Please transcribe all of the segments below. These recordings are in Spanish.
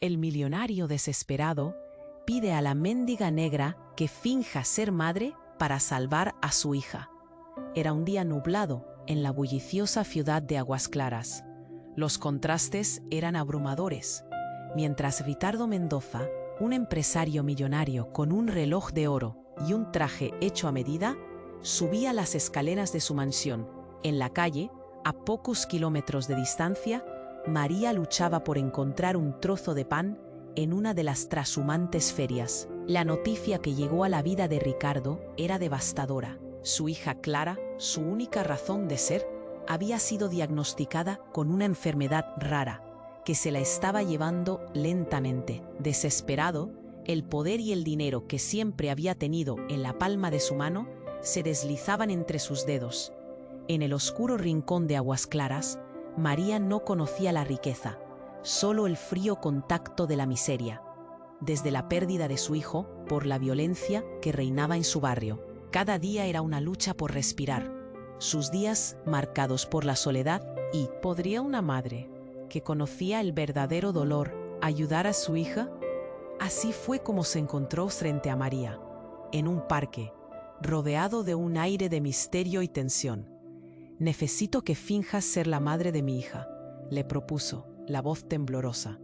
El millonario desesperado pide a la mendiga negra que finja ser madre para salvar a su hija. Era un día nublado en la bulliciosa ciudad de Aguas Claras. Los contrastes eran abrumadores. Mientras Ricardo Mendoza, un empresario millonario con un reloj de oro y un traje hecho a medida, subía las escaleras de su mansión, en la calle, a pocos kilómetros de distancia, María luchaba por encontrar un trozo de pan en una de las trashumantes ferias. La noticia que llegó a la vida de Ricardo era devastadora. Su hija Clara, su única razón de ser, había sido diagnosticada con una enfermedad rara, que se la estaba llevando lentamente. Desesperado, el poder y el dinero que siempre había tenido en la palma de su mano se deslizaban entre sus dedos. En el oscuro rincón de Aguas Claras, María no conocía la riqueza, solo el frío contacto de la miseria. Desde la pérdida de su hijo, por la violencia que reinaba en su barrio. Cada día era una lucha por respirar. Sus días marcados por la soledad y ¿podría una madre, que conocía el verdadero dolor, ayudar a su hija? Así fue como se encontró frente a María, en un parque, rodeado de un aire de misterio y tensión. «Necesito que finjas ser la madre de mi hija», le propuso, la voz temblorosa.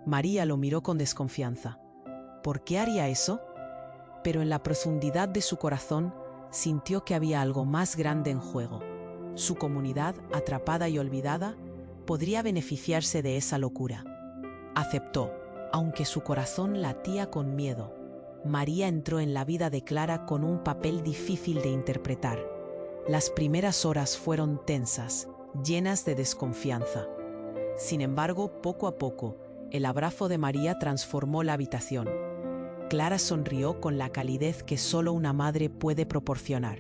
María lo miró con desconfianza. ¿Por qué haría eso? Pero en la profundidad de su corazón sintió que había algo más grande en juego. Su comunidad, atrapada y olvidada, podría beneficiarse de esa locura. Aceptó, aunque su corazón latía con miedo. María entró en la vida de Clara con un papel difícil de interpretar. Las primeras horas fueron tensas, llenas de desconfianza. Sin embargo, poco a poco, el abrazo de María transformó la habitación. Clara sonrió con la calidez que solo una madre puede proporcionar.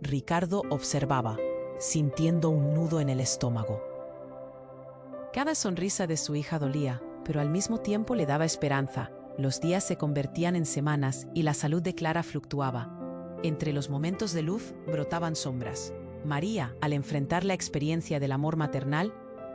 Ricardo observaba, sintiendo un nudo en el estómago. Cada sonrisa de su hija dolía, pero al mismo tiempo le daba esperanza. Los días se convertían en semanas y la salud de Clara fluctuaba. Entre los momentos de luz brotaban sombras. María, al enfrentar la experiencia del amor maternal,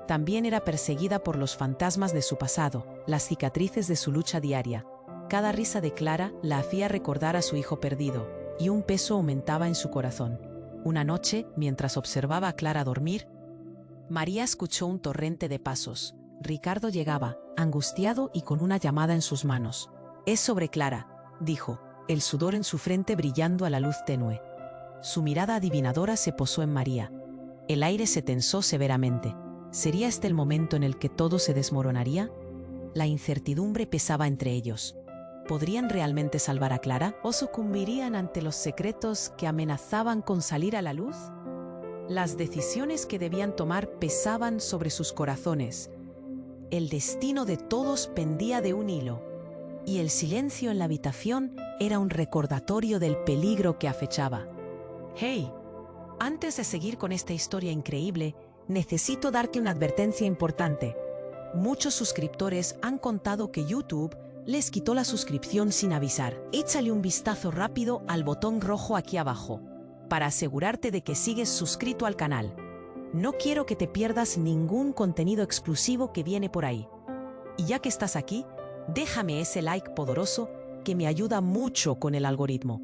también era perseguida por los fantasmas de su pasado, las cicatrices de su lucha diaria. Cada risa de Clara la hacía recordar a su hijo perdido, y un peso aumentaba en su corazón. Una noche, mientras observaba a Clara dormir, María escuchó un torrente de pasos. Ricardo llegaba, angustiado y con una llamada en sus manos. «Es sobre Clara», dijo, el sudor en su frente brillando a la luz tenue. Su mirada adivinadora se posó en María. El aire se tensó severamente. ¿Sería este el momento en el que todo se desmoronaría? La incertidumbre pesaba entre ellos. ¿Podrían realmente salvar a Clara o sucumbirían ante los secretos que amenazaban con salir a la luz? Las decisiones que debían tomar pesaban sobre sus corazones. El destino de todos pendía de un hilo. Y el silencio en la habitación era un recordatorio del peligro que acechaba. «Hey, antes de seguir con esta historia increíble, necesito darte una advertencia importante. Muchos suscriptores han contado que YouTube les quitó la suscripción sin avisar. Échale un vistazo rápido al botón rojo aquí abajo, para asegurarte de que sigues suscrito al canal. No quiero que te pierdas ningún contenido exclusivo que viene por ahí. Y ya que estás aquí, déjame ese like poderoso que me ayuda mucho con el algoritmo.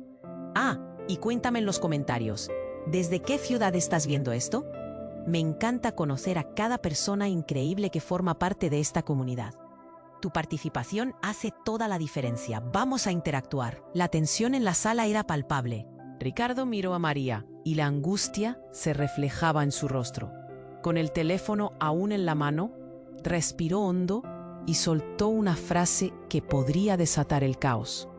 Ah, y cuéntame en los comentarios, ¿desde qué ciudad estás viendo esto? Me encanta conocer a cada persona increíble que forma parte de esta comunidad. Tu participación hace toda la diferencia. Vamos a interactuar. La tensión en la sala era palpable. Ricardo miró a María y la angustia se reflejaba en su rostro. Con el teléfono aún en la mano, respiró hondo y soltó una frase que podría desatar el caos.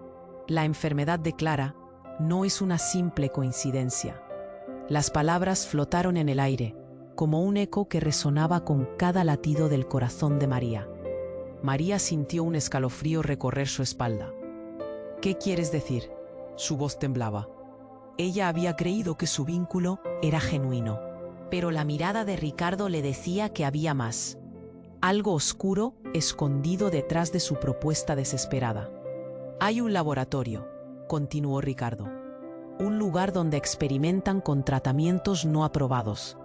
La enfermedad de Clara no es una simple coincidencia. Las palabras flotaron en el aire, como un eco que resonaba con cada latido del corazón de María. María sintió un escalofrío recorrer su espalda. «¿Qué quieres decir?», su voz temblaba. Ella había creído que su vínculo era genuino, pero la mirada de Ricardo le decía que había más. Algo oscuro escondido detrás de su propuesta desesperada. «Hay un laboratorio», continuó Ricardo. «Un lugar donde experimentan con tratamientos no aprobados.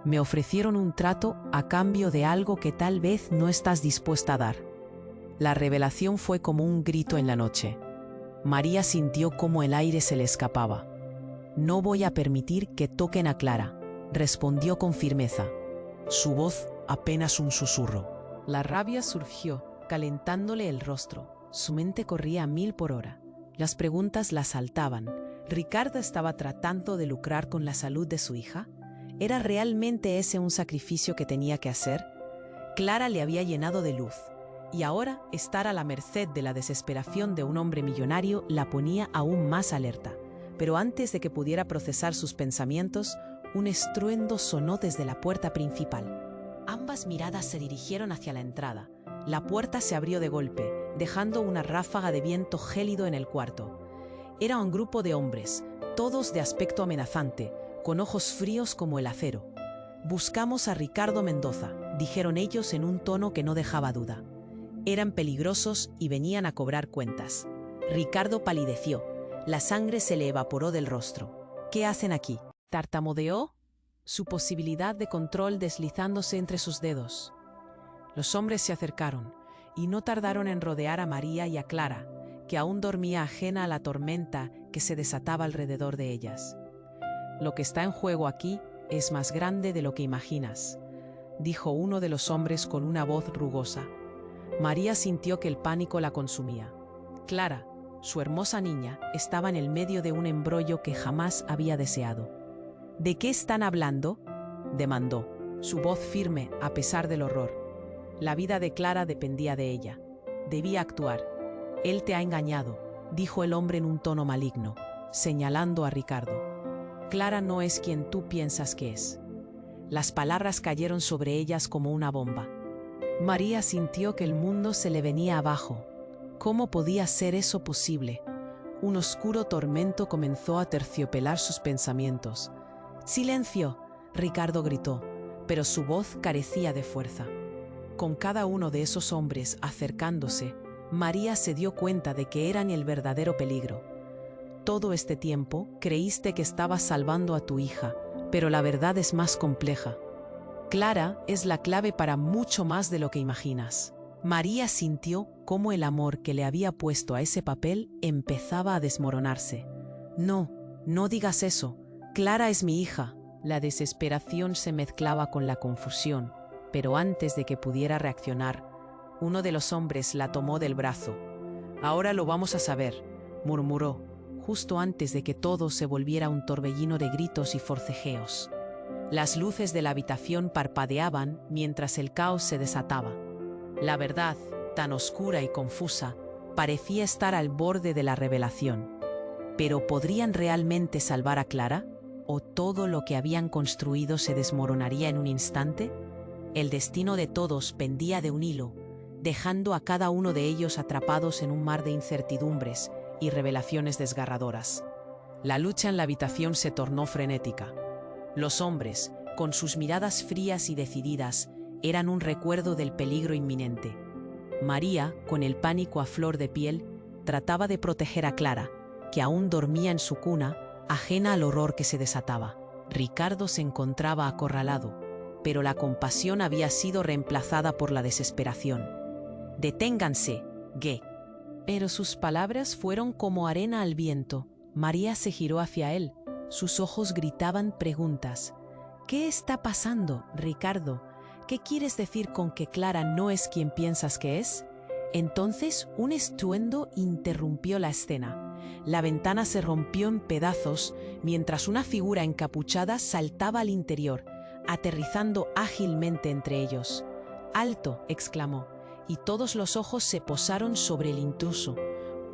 Me ofrecieron un trato a cambio de algo que tal vez no estás dispuesta a dar». La revelación fue como un grito en la noche. María sintió cómo el aire se le escapaba. «No voy a permitir que toquen a Clara», respondió con firmeza. Su voz apenas un susurro. La rabia surgió, calentándole el rostro. Su mente corría a 1000 por hora. Las preguntas la asaltaban. ¿Ricardo estaba tratando de lucrar con la salud de su hija? ¿Era realmente ese un sacrificio que tenía que hacer? Clara le había llenado de luz, y ahora estar a la merced de la desesperación de un hombre millonario la ponía aún más alerta. Pero antes de que pudiera procesar sus pensamientos, un estruendo sonó desde la puerta principal. Ambas miradas se dirigieron hacia la entrada. La puerta se abrió de golpe, dejando una ráfaga de viento gélido en el cuarto. Era un grupo de hombres, todos de aspecto amenazante, con ojos fríos como el acero. «Buscamos a Ricardo Mendoza», dijeron ellos en un tono que no dejaba duda. Eran peligrosos y venían a cobrar cuentas. Ricardo palideció. La sangre se le evaporó del rostro. «¿Qué hacen aquí?», tartamudeó, su posibilidad de control deslizándose entre sus dedos. Los hombres se acercaron y no tardaron en rodear a María y a Clara, que aún dormía ajena a la tormenta que se desataba alrededor de ellas. «Lo que está en juego aquí es más grande de lo que imaginas», dijo uno de los hombres con una voz rugosa. María sintió que el pánico la consumía. Clara, su hermosa niña, estaba en el medio de un embrollo que jamás había deseado. «¿De qué están hablando?», demandó, su voz firme a pesar del horror. La vida de Clara dependía de ella. Debía actuar. «Él te ha engañado», dijo el hombre en un tono maligno, señalando a Ricardo. «Clara no es quien tú piensas que es». Las palabras cayeron sobre ellas como una bomba. María sintió que el mundo se le venía abajo. ¿Cómo podía ser eso posible? Un oscuro tormento comenzó a terciopelar sus pensamientos. «¡Silencio!», Ricardo gritó, pero su voz carecía de fuerza. Con cada uno de esos hombres acercándose, María se dio cuenta de que eran el verdadero peligro. «Todo este tiempo creíste que estabas salvando a tu hija, pero la verdad es más compleja. Clara es la clave para mucho más de lo que imaginas». María sintió cómo el amor que le había puesto a ese papel empezaba a desmoronarse. «No, no digas eso. Clara es mi hija». La desesperación se mezclaba con la confusión, pero antes de que pudiera reaccionar, uno de los hombres la tomó del brazo. «Ahora lo vamos a saber», murmuró, justo antes de que todo se volviera un torbellino de gritos y forcejeos. Las luces de la habitación parpadeaban mientras el caos se desataba. La verdad, tan oscura y confusa, parecía estar al borde de la revelación. ¿Pero podrían realmente salvar a Clara? ¿O todo lo que habían construido se desmoronaría en un instante? El destino de todos pendía de un hilo, dejando a cada uno de ellos atrapados en un mar de incertidumbres y revelaciones desgarradoras. La lucha en la habitación se tornó frenética. Los hombres, con sus miradas frías y decididas, eran un recuerdo del peligro inminente. María, con el pánico a flor de piel, trataba de proteger a Clara, que aún dormía en su cuna, ajena al horror que se desataba. Ricardo se encontraba acorralado, pero la compasión había sido reemplazada por la desesperación. «Deténganse, Gue». Pero sus palabras fueron como arena al viento. María se giró hacia él. Sus ojos gritaban preguntas. «¿Qué está pasando, Ricardo? ¿Qué quieres decir con que Clara no es quien piensas que es?». Entonces un estruendo interrumpió la escena. La ventana se rompió en pedazos mientras una figura encapuchada saltaba al interior, aterrizando ágilmente entre ellos. «¡Alto!», exclamó, y todos los ojos se posaron sobre el intruso.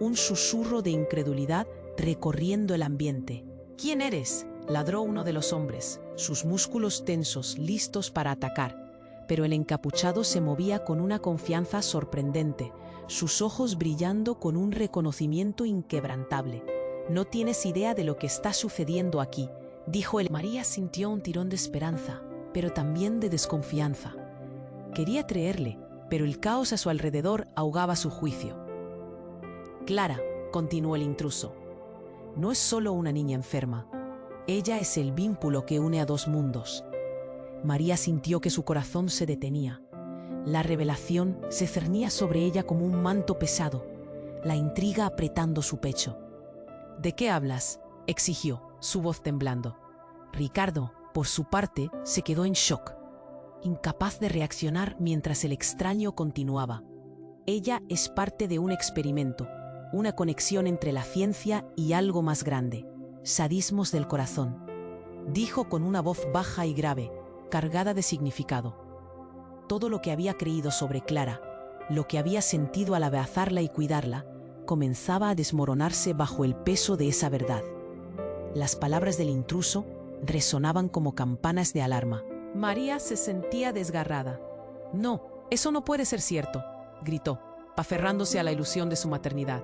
Un susurro de incredulidad recorriendo el ambiente. «¿Quién eres?», ladró uno de los hombres, sus músculos tensos, listos para atacar. Pero el encapuchado se movía con una confianza sorprendente, sus ojos brillando con un reconocimiento inquebrantable. «No tienes idea de lo que está sucediendo aquí», dijo él. María sintió un tirón de esperanza, pero también de desconfianza. Quería creerle, pero el caos a su alrededor ahogaba su juicio. «Clara», continuó el intruso, «no es solo una niña enferma. Ella es el vínculo que une a dos mundos». María sintió que su corazón se detenía. La revelación se cernía sobre ella como un manto pesado, la intriga apretando su pecho. «¿De qué hablas?», exigió, su voz temblando. Ricardo, por su parte, se quedó en shock, incapaz de reaccionar mientras el extraño continuaba. «Ella es parte de un experimento, una conexión entre la ciencia y algo más grande, sadismos del corazón», dijo con una voz baja y grave, cargada de significado. Todo lo que había creído sobre Clara, lo que había sentido al abrazarla y cuidarla, comenzaba a desmoronarse bajo el peso de esa verdad. Las palabras del intruso resonaban como campanas de alarma. María se sentía desgarrada. «No, eso no puede ser cierto», gritó, aferrándose a la ilusión de su maternidad.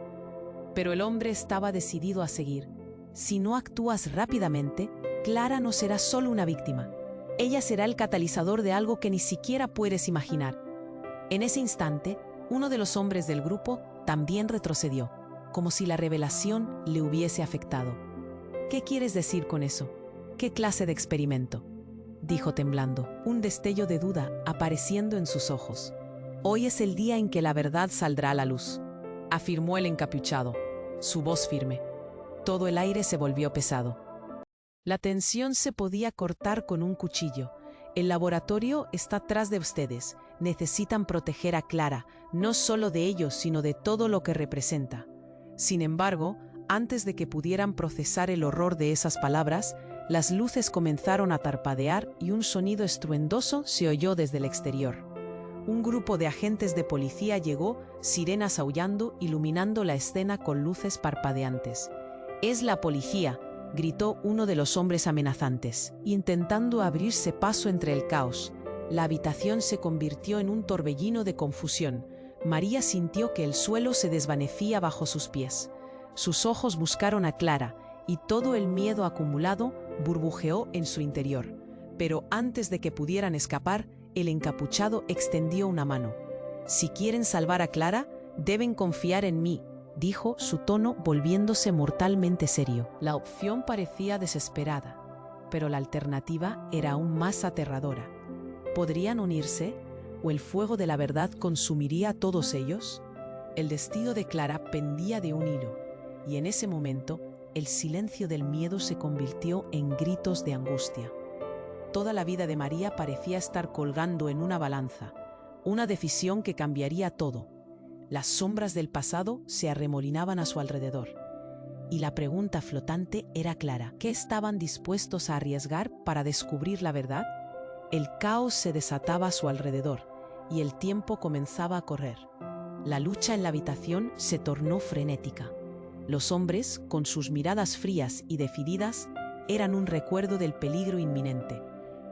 Pero el hombre estaba decidido a seguir. «Si no actúas rápidamente, Clara no será solo una víctima. Ella será el catalizador de algo que ni siquiera puedes imaginar». En ese instante, uno de los hombres del grupo también retrocedió, como si la revelación le hubiese afectado. «¿Qué quieres decir con eso? ¿Qué clase de experimento?», dijo temblando, un destello de duda apareciendo en sus ojos. «Hoy es el día en que la verdad saldrá a la luz», afirmó el encapuchado, su voz firme. Todo el aire se volvió pesado. La tensión se podía cortar con un cuchillo. «El laboratorio está tras de ustedes. Necesitan proteger a Clara, no solo de ellos, sino de todo lo que representa». Sin embargo, antes de que pudieran procesar el horror de esas palabras, las luces comenzaron a parpadear y un sonido estruendoso se oyó desde el exterior. Un grupo de agentes de policía llegó, sirenas aullando, iluminando la escena con luces parpadeantes. «Es la policía», gritó uno de los hombres amenazantes, intentando abrirse paso entre el caos. La habitación se convirtió en un torbellino de confusión. María sintió que el suelo se desvanecía bajo sus pies. Sus ojos buscaron a Clara, y todo el miedo acumulado burbujeó en su interior. Pero antes de que pudieran escapar, el encapuchado extendió una mano. «Si quieren salvar a Clara, deben confiar en mí», dijo, su tono volviéndose mortalmente serio. La opción parecía desesperada, pero la alternativa era aún más aterradora. ¿Podrían unirse? ¿O el fuego de la verdad consumiría a todos ellos? El destino de Clara pendía de un hilo, y en ese momento el silencio del miedo se convirtió en gritos de angustia. Toda la vida de María parecía estar colgando en una balanza, una decisión que cambiaría todo. Las sombras del pasado se arremolinaban a su alrededor. Y la pregunta flotante era clara: ¿qué estaban dispuestos a arriesgar para descubrir la verdad? El caos se desataba a su alrededor, y el tiempo comenzaba a correr. La lucha en la habitación se tornó frenética. Los hombres, con sus miradas frías y decididas, eran un recuerdo del peligro inminente.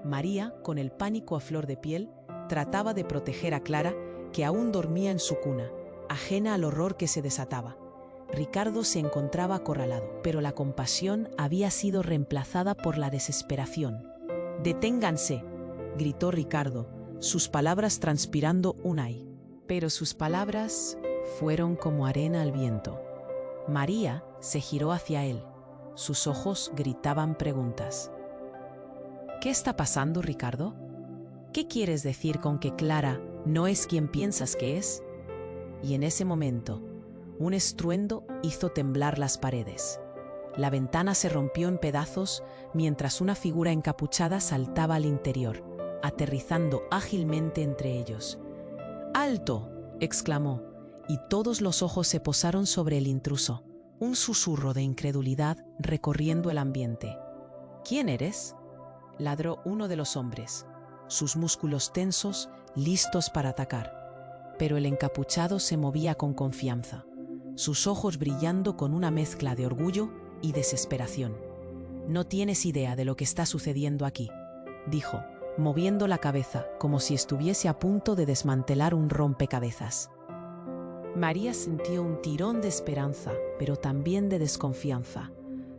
María, con el pánico a flor de piel, trataba de proteger a Clara, que aún dormía en su cuna, ajena al horror que se desataba. Ricardo se encontraba acorralado, pero la compasión había sido reemplazada por la desesperación. «¡Deténganse!», gritó Ricardo, sus palabras transpirando un ay. Pero sus palabras fueron como arena al viento. María se giró hacia él. Sus ojos gritaban preguntas. «¿Qué está pasando, Ricardo? ¿Qué quieres decir con que Clara no es quien piensas que es?». Y en ese momento, un estruendo hizo temblar las paredes. La ventana se rompió en pedazos mientras una figura encapuchada saltaba al interior, aterrizando ágilmente entre ellos. «¡Alto!», exclamó, y todos los ojos se posaron sobre el intruso, un susurro de incredulidad recorriendo el ambiente. «¿Quién eres?», ladró uno de los hombres, sus músculos tensos, listos para atacar. Pero el encapuchado se movía con confianza, sus ojos brillando con una mezcla de orgullo y desesperación. «No tienes idea de lo que está sucediendo aquí», dijo, moviendo la cabeza como si estuviese a punto de desmantelar un rompecabezas. María sintió un tirón de esperanza, pero también de desconfianza.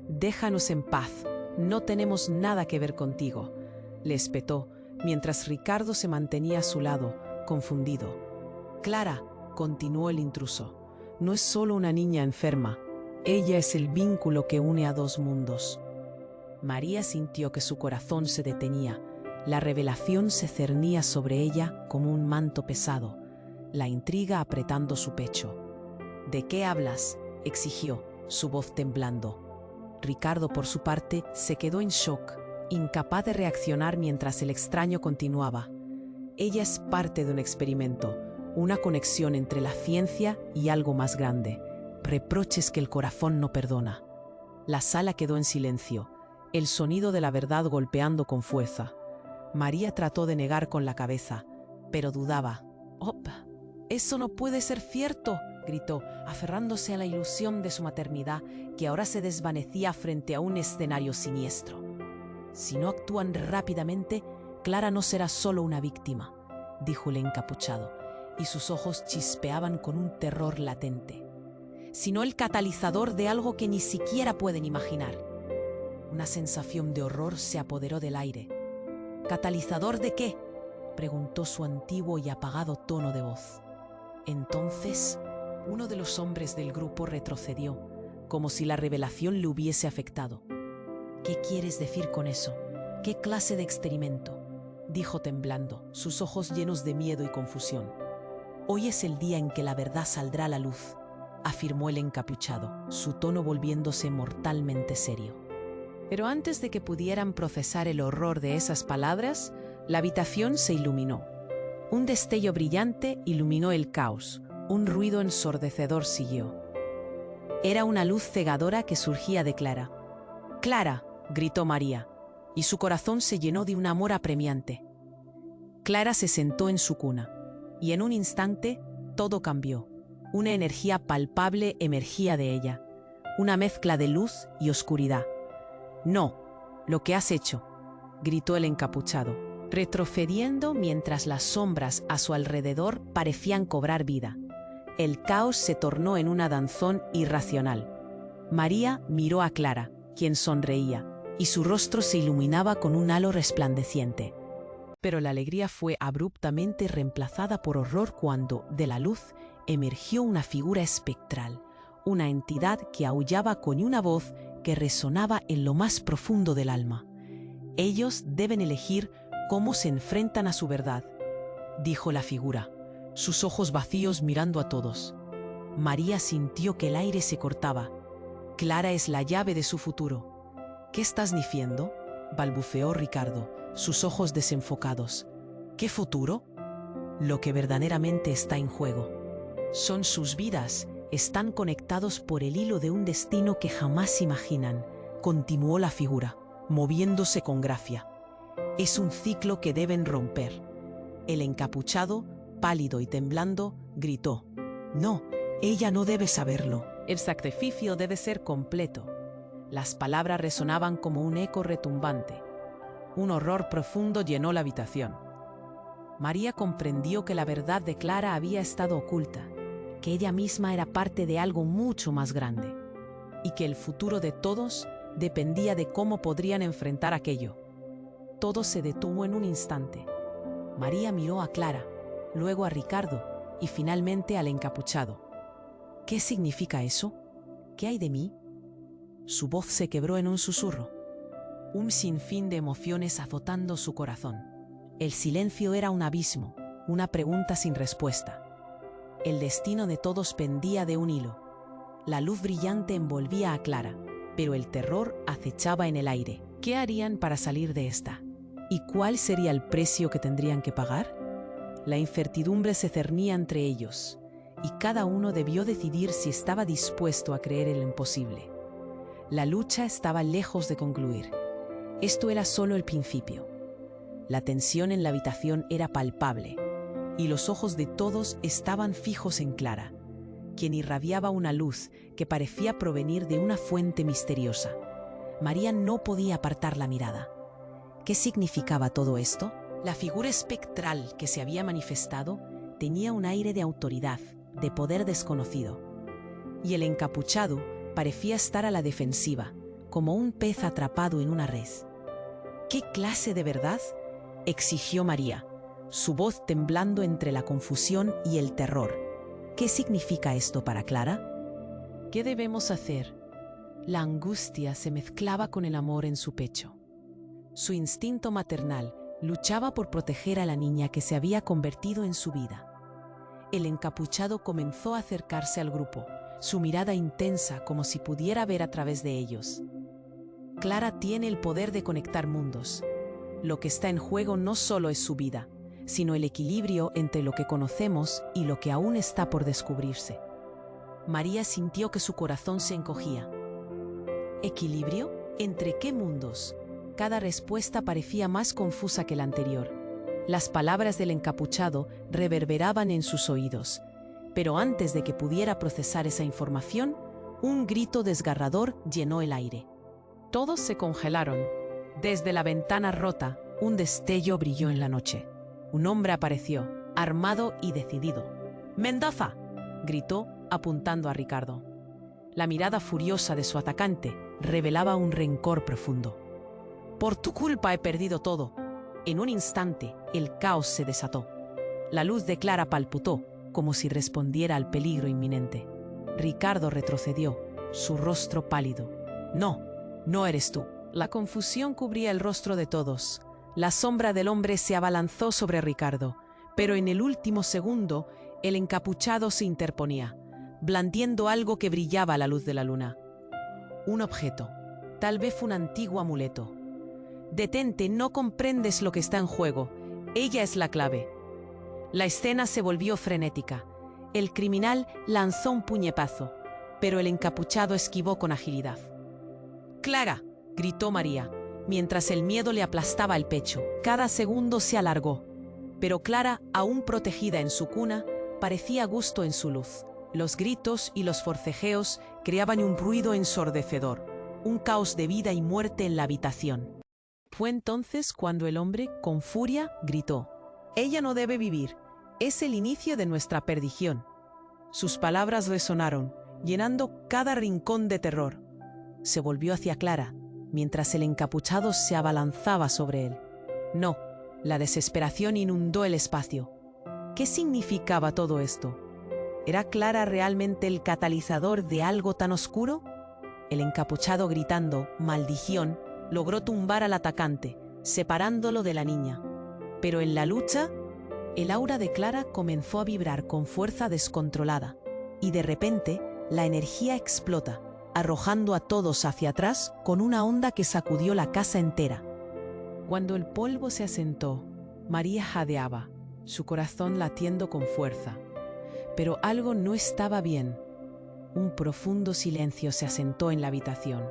«Déjanos en paz, no tenemos nada que ver contigo», le espetó, mientras Ricardo se mantenía a su lado, confundido. «Clara», continuó el intruso, «no es solo una niña enferma, ella es el vínculo que une a dos mundos». María sintió que su corazón se detenía, La revelación se cernía sobre ella como un manto pesado, la intriga apretando su pecho. «¿De qué hablas?», exigió, su voz temblando. Ricardo, por su parte, se quedó en shock, incapaz de reaccionar mientras el extraño continuaba. «Ella es parte de un experimento, una conexión entre la ciencia y algo más grande. Reproches que el corazón no perdona». La sala quedó en silencio, el sonido de la verdad golpeando con fuerza. María trató de negar con la cabeza, pero dudaba. «¡Opa! Eso no puede ser cierto», gritó, aferrándose a la ilusión de su maternidad, que ahora se desvanecía frente a un escenario siniestro. «Si no actúan rápidamente, Clara no será solo una víctima», dijo el encapuchado, y sus ojos chispeaban con un terror latente, «sino el catalizador de algo que ni siquiera pueden imaginar». Una sensación de horror se apoderó del aire. «¿Catalizador de qué?», preguntó su antiguo y apagado tono de voz. Entonces, uno de los hombres del grupo retrocedió, como si la revelación le hubiese afectado. «¿Qué quieres decir con eso? ¿Qué clase de experimento?», dijo temblando, sus ojos llenos de miedo y confusión. «Hoy es el día en que la verdad saldrá a la luz», afirmó el encapuchado, su tono volviéndose mortalmente serio. Pero antes de que pudieran procesar el horror de esas palabras, la habitación se iluminó. Un destello brillante iluminó el caos, un ruido ensordecedor siguió. Era una luz cegadora que surgía de Clara. «¡Clara!», gritó María, y su corazón se llenó de un amor apremiante. Clara se sentó en su cuna, y en un instante todo cambió. Una energía palpable emergía de ella, una mezcla de luz y oscuridad. «No, lo que has hecho», gritó el encapuchado, retrocediendo mientras las sombras a su alrededor parecían cobrar vida. El caos se tornó en una danzón irracional. María miró a Clara, quien sonreía, y su rostro se iluminaba con un halo resplandeciente. Pero la alegría fue abruptamente reemplazada por horror cuando, de la luz, emergió una figura espectral, una entidad que aullaba con una voz que resonaba en lo más profundo del alma. «Ellos deben elegir cómo se enfrentan a su verdad», dijo la figura, sus ojos vacíos mirando a todos. María sintió que el aire se cortaba. «Clara es la llave de su futuro». «¿Qué estás diciendo?», balbuceó Ricardo, sus ojos desenfocados. «¿Qué futuro?». «Lo que verdaderamente está en juego. Son sus vidas, están conectados por el hilo de un destino que jamás imaginan», continuó la figura, moviéndose con gracia. «Es un ciclo que deben romper». El encapuchado, pálido y temblando, gritó: «No, ella no debe saberlo. El sacrificio debe ser completo». Las palabras resonaban como un eco retumbante. Un horror profundo llenó la habitación. María comprendió que la verdad de Clara había estado oculta, que ella misma era parte de algo mucho más grande, y que el futuro de todos dependía de cómo podrían enfrentar aquello. Todo se detuvo en un instante. María miró a Clara, luego a Ricardo y finalmente al encapuchado. «¿Qué significa eso? ¿Qué hay de mí?». Su voz se quebró en un susurro, un sinfín de emociones azotando su corazón. El silencio era un abismo, una pregunta sin respuesta. El destino de todos pendía de un hilo. La luz brillante envolvía a Clara, pero el terror acechaba en el aire. ¿Qué harían para salir de esta? ¿Y cuál sería el precio que tendrían que pagar? La incertidumbre se cernía entre ellos, y cada uno debió decidir si estaba dispuesto a creer en lo imposible. La lucha estaba lejos de concluir. Esto era solo el principio. La tensión en la habitación era palpable, y los ojos de todos estaban fijos en Clara, quien irradiaba una luz que parecía provenir de una fuente misteriosa. María no podía apartar la mirada. ¿Qué significaba todo esto? La figura espectral que se había manifestado tenía un aire de autoridad, de poder desconocido, y el encapuchado parecía estar a la defensiva, como un pez atrapado en una red. «¿Qué clase de verdad?», exigió María, su voz temblando entre la confusión y el terror. «¿Qué significa esto para Clara?». «¿Qué debemos hacer?». La angustia se mezclaba con el amor en su pecho. Su instinto maternal, Luchaba por proteger a la niña que se había convertido en su vida. El encapuchado comenzó a acercarse al grupo, su mirada intensa como si pudiera ver a través de ellos. Clara tiene el poder de conectar mundos. Lo que está en juego no solo es su vida, sino el equilibrio entre lo que conocemos y lo que aún está por descubrirse. María sintió que su corazón se encogía. ¿Equilibrio? ¿Entre qué mundos? Cada respuesta parecía más confusa que la anterior. Las palabras del encapuchado reverberaban en sus oídos, pero antes de que pudiera procesar esa información, un grito desgarrador llenó el aire. Todos se congelaron. Desde la ventana rota, un destello brilló en la noche. Un hombre apareció, armado y decidido. ¡Mendoza!, gritó, apuntando a Ricardo. La mirada furiosa de su atacante revelaba un rencor profundo. «Por tu culpa he perdido todo». En un instante, el caos se desató. La luz de Clara palpitó, como si respondiera al peligro inminente. Ricardo retrocedió, su rostro pálido. «No, no eres tú». La confusión cubría el rostro de todos. La sombra del hombre se abalanzó sobre Ricardo, pero en el último segundo, el encapuchado se interponía, blandiendo algo que brillaba a la luz de la luna. Un objeto, tal vez un antiguo amuleto. «Detente, no comprendes lo que está en juego. Ella es la clave». La escena se volvió frenética. El criminal lanzó un puñetazo, pero el encapuchado esquivó con agilidad. «¡Clara!», gritó María, mientras el miedo le aplastaba el pecho. Cada segundo se alargó, pero Clara, aún protegida en su cuna, parecía a gusto en su luz. Los gritos y los forcejeos creaban un ruido ensordecedor, un caos de vida y muerte en la habitación. Fue entonces cuando el hombre, con furia, gritó: «Ella no debe vivir. Es el inicio de nuestra perdición». Sus palabras resonaron, llenando cada rincón de terror. Se volvió hacia Clara, mientras el encapuchado se abalanzaba sobre él. No, la desesperación inundó el espacio. ¿Qué significaba todo esto? ¿Era Clara realmente el catalizador de algo tan oscuro? El encapuchado, gritando «maldición», logró tumbar al atacante, separándolo de la niña. Pero en la lucha, el aura de Clara comenzó a vibrar con fuerza descontrolada, y de repente la energía explota, arrojando a todos hacia atrás con una onda que sacudió la casa entera. Cuando el polvo se asentó, María jadeaba, su corazón latiendo con fuerza. Pero algo no estaba bien. Un profundo silencio se asentó en la habitación,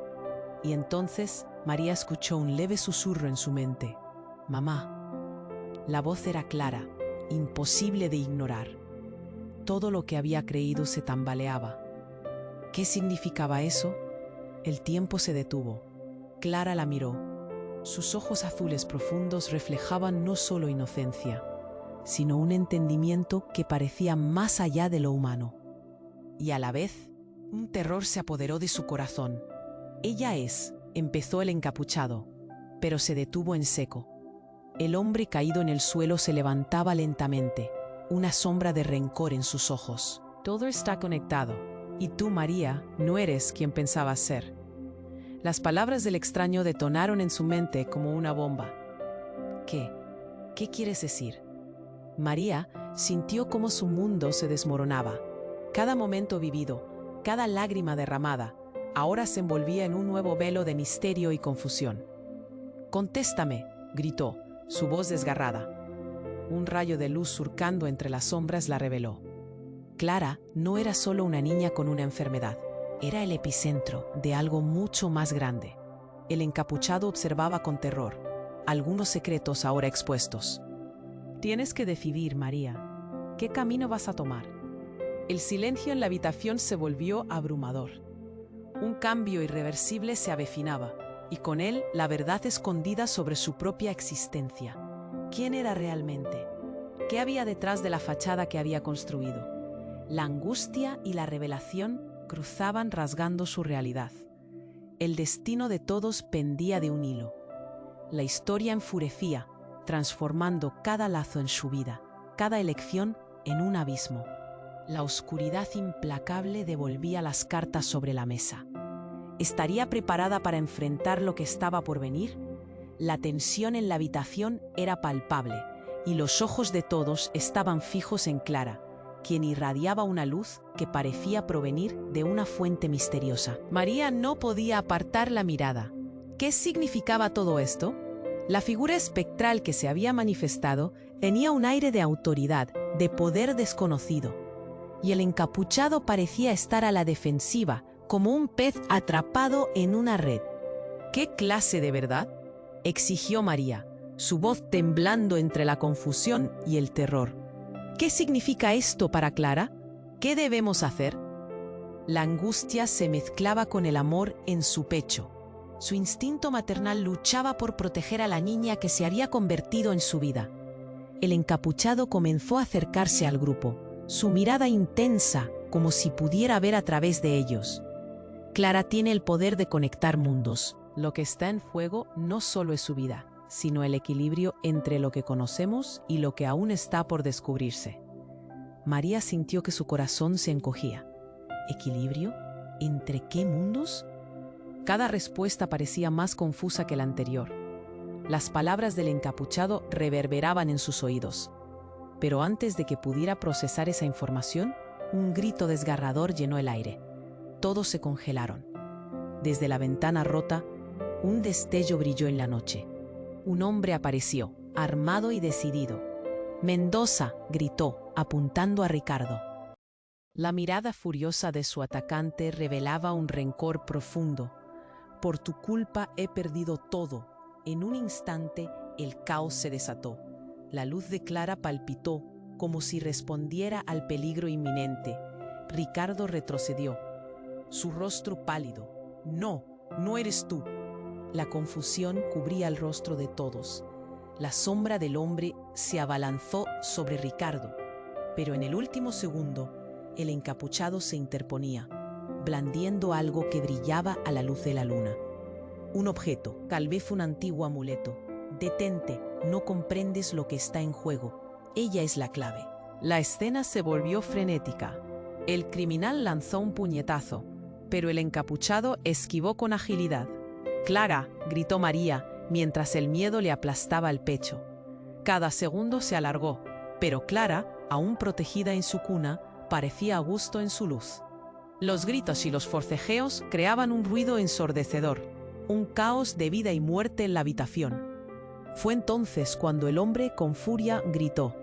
y entonces María escuchó un leve susurro en su mente. «Mamá». La voz era clara, imposible de ignorar. Todo lo que había creído se tambaleaba. ¿Qué significaba eso? El tiempo se detuvo. Clara la miró. Sus ojos azules profundos reflejaban no solo inocencia, sino un entendimiento que parecía más allá de lo humano. Y a la vez, un terror se apoderó de su corazón. «Ella es», empezó el encapuchado, pero se detuvo en seco. El hombre caído en el suelo se levantaba lentamente, una sombra de rencor en sus ojos. «Todo está conectado, y tú, María, no eres quien pensabas ser». Las palabras del extraño detonaron en su mente como una bomba. «¿Qué? ¿Qué quieres decir?». María sintió cómo su mundo se desmoronaba. Cada momento vivido, cada lágrima derramada, ahora se envolvía en un nuevo velo de misterio y confusión. «Contéstame», gritó, su voz desgarrada. Un rayo de luz surcando entre las sombras la reveló. Clara no era solo una niña con una enfermedad, era el epicentro de algo mucho más grande. El encapuchado observaba con terror, algunos secretos ahora expuestos. «Tienes que decidir, María. ¿Qué camino vas a tomar?». El silencio en la habitación se volvió abrumador. Un cambio irreversible se avecinaba, y con él la verdad escondida sobre su propia existencia. ¿Quién era realmente? ¿Qué había detrás de la fachada que había construido? La angustia y la revelación cruzaban rasgando su realidad. El destino de todos pendía de un hilo. La historia enfurecía, transformando cada lazo en su vida, cada elección en un abismo. La oscuridad implacable devolvía las cartas sobre la mesa. ¿Estaría preparada para enfrentar lo que estaba por venir? La tensión en la habitación era palpable, y los ojos de todos estaban fijos en Clara, quien irradiaba una luz que parecía provenir de una fuente misteriosa. María no podía apartar la mirada. ¿Qué significaba todo esto? La figura espectral que se había manifestado tenía un aire de autoridad, de poder desconocido, y el encapuchado parecía estar a la defensiva, como un pez atrapado en una red. ¿Qué clase de verdad?, exigió María, su voz temblando entre la confusión y el terror. ¿Qué significa esto para Clara? ¿Qué debemos hacer? La angustia se mezclaba con el amor en su pecho. Su instinto maternal luchaba por proteger a la niña que se había convertido en su vida. El encapuchado comenzó a acercarse al grupo, su mirada intensa, como si pudiera ver a través de ellos. Clara tiene el poder de conectar mundos. Lo que está en juego no solo es su vida, sino el equilibrio entre lo que conocemos y lo que aún está por descubrirse. María sintió que su corazón se encogía. ¿Equilibrio? ¿Entre qué mundos? Cada respuesta parecía más confusa que la anterior. Las palabras del encapuchado reverberaban en sus oídos. Pero antes de que pudiera procesar esa información, un grito desgarrador llenó el aire. Todos se congelaron. Desde la ventana rota, un destello brilló en la noche. Un hombre apareció, armado y decidido. «Mendoza», gritó, apuntando a Ricardo. La mirada furiosa de su atacante revelaba un rencor profundo. «Por tu culpa he perdido todo». En un instante, el caos se desató. La luz de Clara palpitó, como si respondiera al peligro inminente. Ricardo retrocedió, su rostro pálido. «No, no eres tú». La confusión cubría el rostro de todos. La sombra del hombre se abalanzó sobre Ricardo, pero en el último segundo, el encapuchado se interponía, blandiendo algo que brillaba a la luz de la luna. Un objeto, tal vez un antiguo amuleto. «Detente, no comprendes lo que está en juego. Ella es la clave». La escena se volvió frenética. El criminal lanzó un puñetazo, pero el encapuchado esquivó con agilidad. «Clara», gritó María, mientras el miedo le aplastaba el pecho. Cada segundo se alargó, pero Clara, aún protegida en su cuna, parecía a gusto en su luz. Los gritos y los forcejeos creaban un ruido ensordecedor, un caos de vida y muerte en la habitación. Fue entonces cuando el hombre con furia gritó: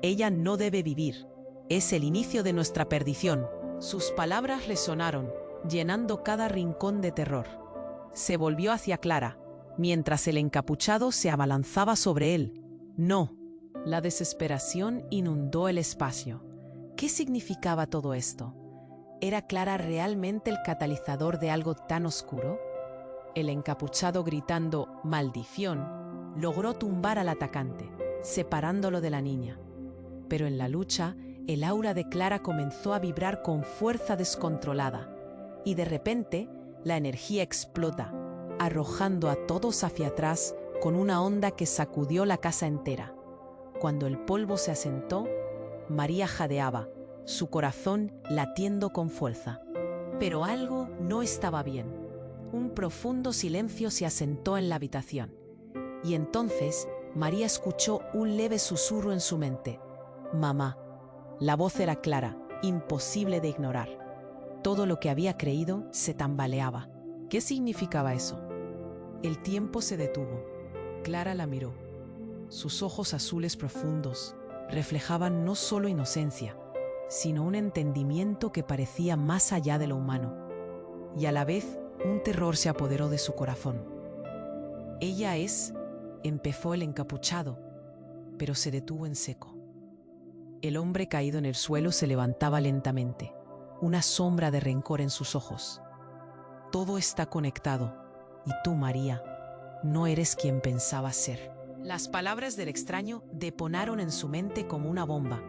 «Ella no debe vivir. Es el inicio de nuestra perdición». Sus palabras resonaron, llenando cada rincón de terror. Se volvió hacia Clara, mientras el encapuchado se abalanzaba sobre él. «No». La desesperación inundó el espacio. ¿Qué significaba todo esto? ¿Era Clara realmente el catalizador de algo tan oscuro? El encapuchado, gritando «maldición», logró tumbar al atacante, separándolo de la niña. Pero en la lucha, el aura de Clara comenzó a vibrar con fuerza descontrolada, y de repente, la energía explota, arrojando a todos hacia atrás con una onda que sacudió la casa entera. Cuando el polvo se asentó, María jadeaba, su corazón latiendo con fuerza. Pero algo no estaba bien. Un profundo silencio se asentó en la habitación. Y entonces María escuchó un leve susurro en su mente. «Mamá». La voz era clara, imposible de ignorar. Todo lo que había creído se tambaleaba. ¿Qué significaba eso? El tiempo se detuvo. Clara la miró. Sus ojos azules profundos reflejaban no solo inocencia, sino un entendimiento que parecía más allá de lo humano. Y a la vez, un terror se apoderó de su corazón. «Ella es», empezó el encapuchado, pero se detuvo en seco. El hombre caído en el suelo se levantaba lentamente, una sombra de rencor en sus ojos. «Todo está conectado, y tú, María, no eres quien pensabas ser». Las palabras del extraño detonaron en su mente como una bomba.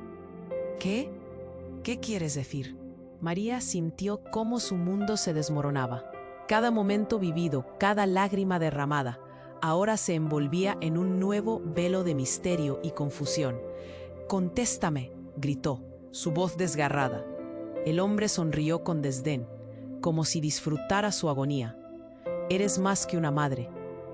«¿Qué? ¿Qué quieres decir?». María sintió cómo su mundo se desmoronaba. Cada momento vivido, cada lágrima derramada, ahora se envolvía en un nuevo velo de misterio y confusión. «Contéstame», gritó, su voz desgarrada. El hombre sonrió con desdén, como si disfrutara su agonía. «Eres más que una madre.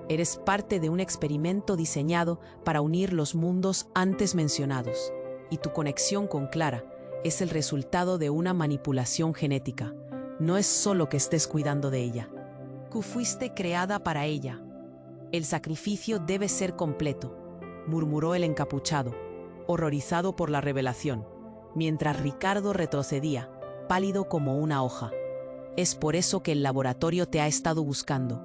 Eres parte de un experimento diseñado para unir los mundos antes mencionados, y tu conexión con Clara es el resultado de una manipulación genética. No es solo que estés cuidando de ella. Tú fuiste creada para ella. El sacrificio debe ser completo, murmuró el encapuchado, horrorizado por la revelación, mientras Ricardo retrocedía, pálido como una hoja. Es por eso que el laboratorio te ha estado buscando.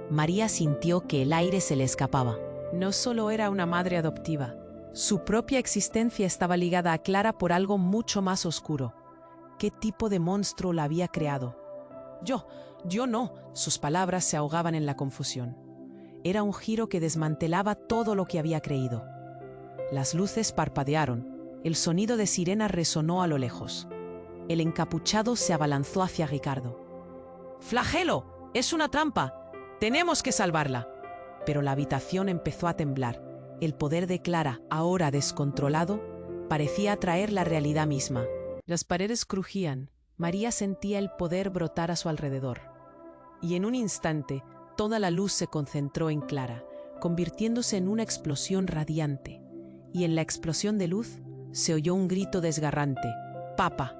María sintió que el aire se le escapaba. No solo era una madre adoptiva, su propia existencia estaba ligada a Clara por algo mucho más oscuro. ¿Qué tipo de monstruo la había creado? Yo no. Sus palabras se ahogaban en la confusión. Era un giro que desmantelaba todo lo que había creído. Las luces parpadearon, el sonido de sirena resonó a lo lejos. El encapuchado se abalanzó hacia Ricardo. ¡Flagelo! ¡Es una trampa! ¡Tenemos que salvarla! Pero la habitación empezó a temblar. El poder de Clara, ahora descontrolado, parecía atraer la realidad misma. Las paredes crujían. María sentía el poder brotar a su alrededor. Y en un instante, toda la luz se concentró en Clara, convirtiéndose en una explosión radiante. Y en la explosión de luz se oyó un grito desgarrante. ¡Papá!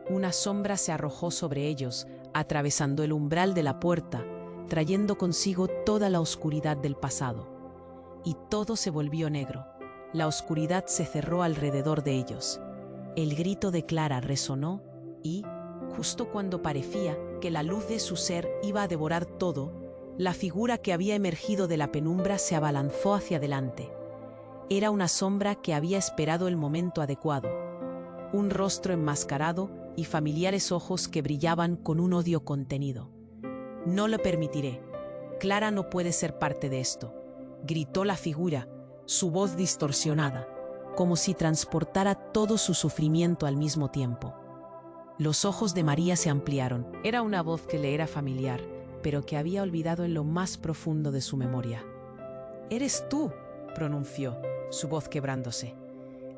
Una sombra se arrojó sobre ellos, atravesando el umbral de la puerta, trayendo consigo toda la oscuridad del pasado. Y todo se volvió negro. La oscuridad se cerró alrededor de ellos. El grito de Clara resonó y, justo cuando parecía que la luz de su ser iba a devorar todo, la figura que había emergido de la penumbra se abalanzó hacia adelante. Era una sombra que había esperado el momento adecuado. Un rostro enmascarado y familiares ojos que brillaban con un odio contenido. «No lo permitiré. Clara no puede ser parte de esto», gritó la figura, su voz distorsionada, como si transportara todo su sufrimiento al mismo tiempo. Los ojos de María se ampliaron. Era una voz que le era familiar, pero que había olvidado en lo más profundo de su memoria. «¡Eres tú!», pronunció, su voz quebrándose.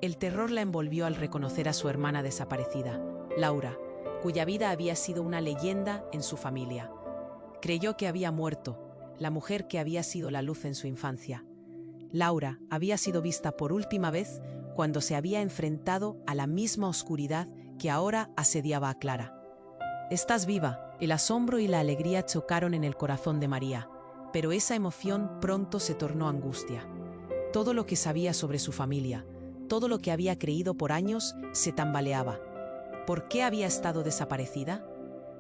El terror la envolvió al reconocer a su hermana desaparecida, Laura, cuya vida había sido una leyenda en su familia. Creyó que había muerto, la mujer que había sido la luz en su infancia. Laura había sido vista por última vez cuando se había enfrentado a la misma oscuridad que ahora asediaba a Clara. «Estás viva». El asombro y la alegría chocaron en el corazón de María, pero esa emoción pronto se tornó angustia. Todo lo que sabía sobre su familia, todo lo que había creído por años, se tambaleaba. ¿Por qué había estado desaparecida?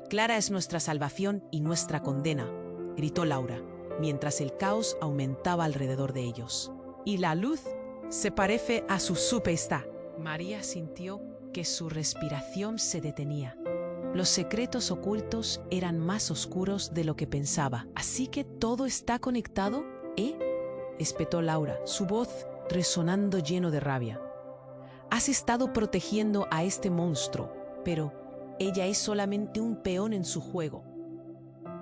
«Clara es nuestra salvación y nuestra condena», gritó Laura, mientras el caos aumentaba alrededor de ellos. «Y la luz se parece a su superstar». María sintió que su respiración se detenía. Los secretos ocultos eran más oscuros de lo que pensaba. «¿Así que todo está conectado, espetó Laura, su voz resonando lleno de rabia. «Has estado protegiendo a este monstruo, pero ella es solamente un peón en su juego».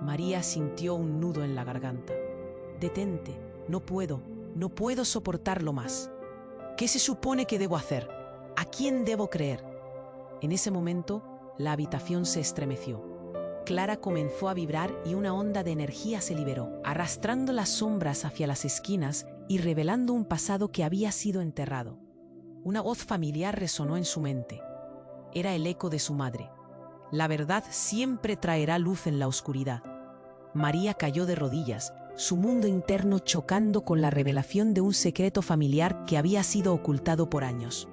María sintió un nudo en la garganta. «Detente, no puedo soportarlo más. ¿Qué se supone que debo hacer? ¿A quién debo creer?». En ese momento, la habitación se estremeció. Clara comenzó a vibrar y una onda de energía se liberó, arrastrando las sombras hacia las esquinas y revelando un pasado que había sido enterrado. Una voz familiar resonó en su mente. Era el eco de su madre. «La verdad siempre traerá luz en la oscuridad». María cayó de rodillas, su mundo interno chocando con la revelación de un secreto familiar que había sido ocultado por años.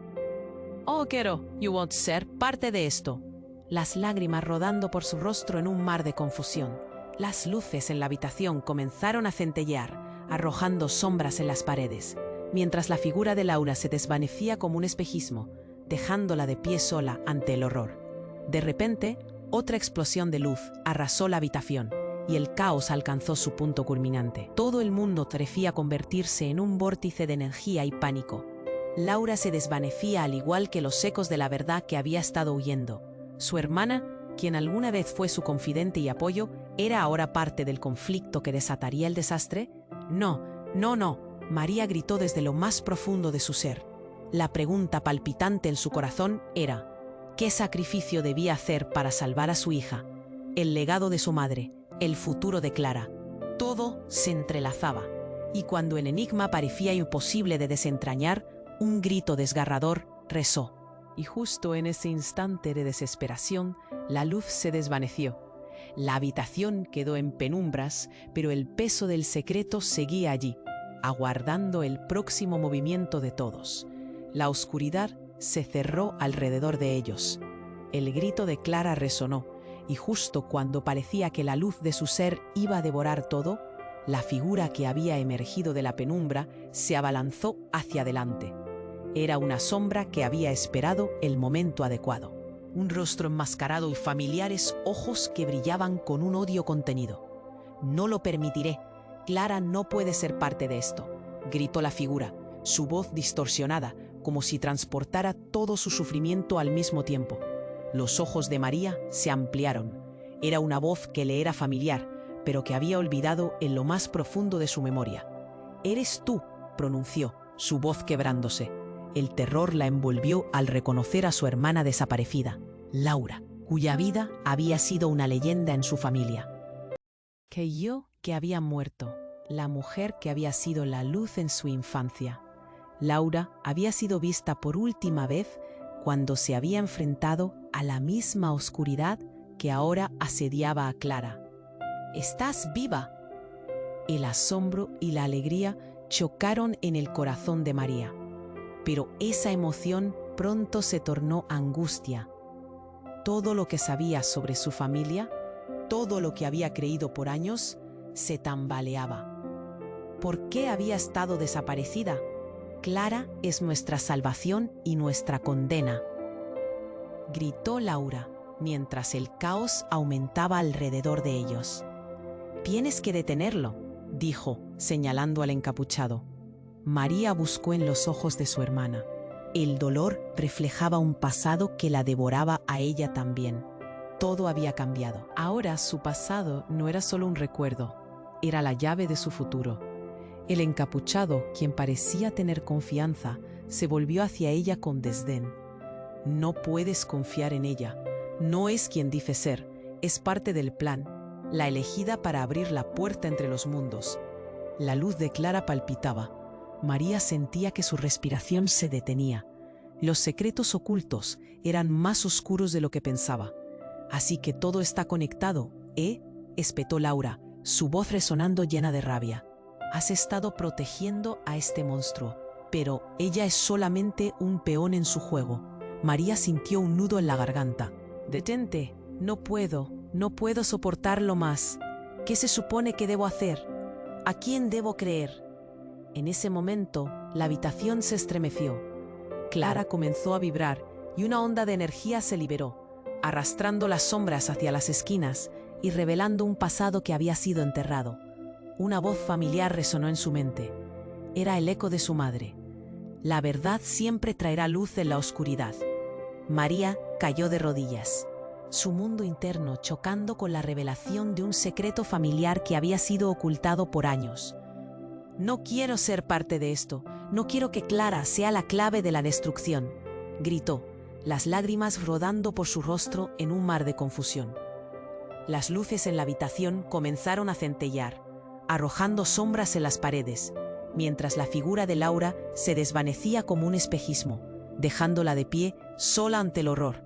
«Oh, quiero, you won't ser parte de esto». Las lágrimas rodando por su rostro en un mar de confusión. Las luces en la habitación comenzaron a centellear, arrojando sombras en las paredes, mientras la figura de Laura se desvanecía como un espejismo, dejándola de pie sola ante el horror. De repente, otra explosión de luz arrasó la habitación, y el caos alcanzó su punto culminante. Todo el mundo parecía convertirse en un vórtice de energía y pánico. Laura se desvanecía al igual que los ecos de la verdad que había estado huyendo. Su hermana, quien alguna vez fue su confidente y apoyo, ¿era ahora parte del conflicto que desataría el desastre? «No, no, no», María gritó desde lo más profundo de su ser. La pregunta palpitante en su corazón era: ¿qué sacrificio debía hacer para salvar a su hija? El legado de su madre, el futuro de Clara. Todo se entrelazaba, y cuando el enigma parecía imposible de desentrañar, un grito desgarrador resonó. Y justo en ese instante de desesperación, la luz se desvaneció. La habitación quedó en penumbras, pero el peso del secreto seguía allí, aguardando el próximo movimiento de todos. La oscuridad se cerró alrededor de ellos. El grito de Clara resonó, y justo cuando parecía que la luz de su ser iba a devorar todo, la figura que había emergido de la penumbra se abalanzó hacia adelante. Era una sombra que había esperado el momento adecuado. Un rostro enmascarado y familiares ojos que brillaban con un odio contenido. «No lo permitiré. Clara no puede ser parte de esto», gritó la figura, su voz distorsionada, como si transportara todo su sufrimiento al mismo tiempo. Los ojos de María se ampliaron. Era una voz que le era familiar, pero que había olvidado en lo más profundo de su memoria. «Eres tú», pronunció, su voz quebrándose. El terror la envolvió al reconocer a su hermana desaparecida, Laura, cuya vida había sido una leyenda en su familia. Creyó que había muerto, la mujer que había sido la luz en su infancia. Laura había sido vista por última vez cuando se había enfrentado a la misma oscuridad que ahora asediaba a Clara. «¡Estás viva!». El asombro y la alegría chocaron en el corazón de María. Pero esa emoción pronto se tornó angustia. Todo lo que sabía sobre su familia, todo lo que había creído por años, se tambaleaba. ¿Por qué había estado desaparecida? Clara es nuestra salvación y nuestra condena, gritó Laura, mientras el caos aumentaba alrededor de ellos. «Tienes que detenerlo», dijo, señalando al encapuchado. María buscó en los ojos de su hermana. El dolor reflejaba un pasado que la devoraba a ella también. Todo había cambiado. Ahora su pasado no era solo un recuerdo, era la llave de su futuro. El encapuchado, quien parecía tener confianza, se volvió hacia ella con desdén. «No puedes confiar en ella. No es quien dice ser, es parte del plan, la elegida para abrir la puerta entre los mundos». La luz de Clara palpitaba. María sentía que su respiración se detenía. Los secretos ocultos eran más oscuros de lo que pensaba. «Así que todo está conectado, ¿eh?», espetó Laura, su voz resonando llena de rabia. «Has estado protegiendo a este monstruo, pero ella es solamente un peón en su juego». María sintió un nudo en la garganta. «Detente, no puedo soportarlo más. ¿Qué se supone que debo hacer? ¿A quién debo creer?». En ese momento, la habitación se estremeció. Clara comenzó a vibrar y una onda de energía se liberó, arrastrando las sombras hacia las esquinas y revelando un pasado que había sido enterrado. Una voz familiar resonó en su mente. Era el eco de su madre. «La verdad siempre traerá luz en la oscuridad». María cayó de rodillas, su mundo interno chocando con la revelación de un secreto familiar que había sido ocultado por años. «No quiero ser parte de esto, no quiero que Clara sea la clave de la destrucción», gritó, las lágrimas rodando por su rostro en un mar de confusión. Las luces en la habitación comenzaron a centellear, arrojando sombras en las paredes, mientras la figura de Laura se desvanecía como un espejismo, dejándola de pie sola ante el horror.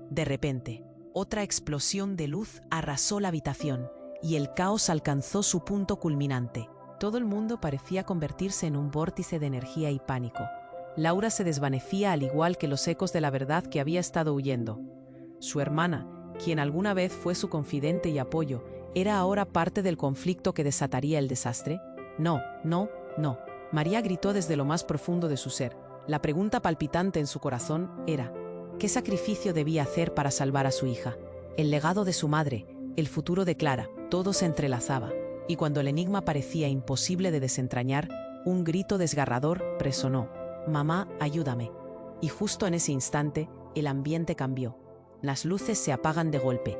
De repente, otra explosión de luz arrasó la habitación y el caos alcanzó su punto culminante. Todo el mundo parecía convertirse en un vórtice de energía y pánico. Laura se desvanecía al igual que los ecos de la verdad que había estado huyendo. Su hermana, quien alguna vez fue su confidente y apoyo, ¿era ahora parte del conflicto que desataría el desastre? «No, no, no», María gritó desde lo más profundo de su ser. La pregunta palpitante en su corazón era: ¿qué sacrificio debía hacer para salvar a su hija? El legado de su madre, el futuro de Clara, todo se entrelazaba. Y cuando el enigma parecía imposible de desentrañar, un grito desgarrador resonó: «Mamá, ayúdame». Y justo en ese instante, el ambiente cambió. Las luces se apagan de golpe.